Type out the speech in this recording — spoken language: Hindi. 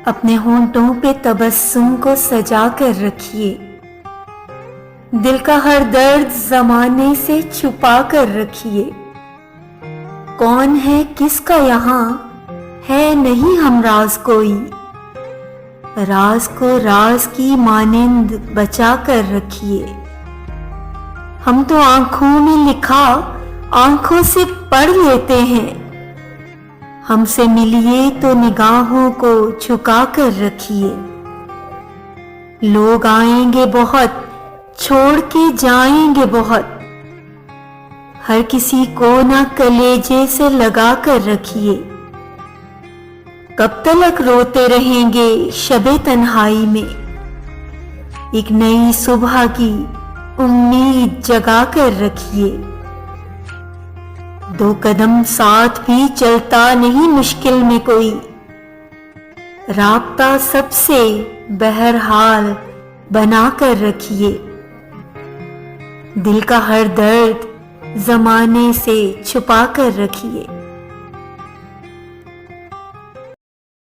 अपने होंठों पे तबस्सुम को सजा कर रखिए। दिल का हर दर्द जमाने से छुपा कर रखिए। कौन है किसका यहाँ है नहीं हमराज कोई, राज को राज की मानिंद बचा कर रखिए। हम तो आंखों में लिखा आंखों से पढ़ लेते हैं, हमसे मिलिए तो निगाहों को झुका कर रखिए। लोग आएंगे बहुत छोड़ के जाएंगे बहुत, हर किसी को ना कलेजे से लगा कर रखिए। कब तक रोते रहेंगे शबे तन्हाई में, एक नई सुबह की उम्मीद जगा कर रखिए। दो कदम साथ भी चलता नहीं मुश्किल में कोई, राब्ता सबसे बहरहाल बना कर रखिए। दिल का हर दर्द जमाने से छुपा कर रखिए।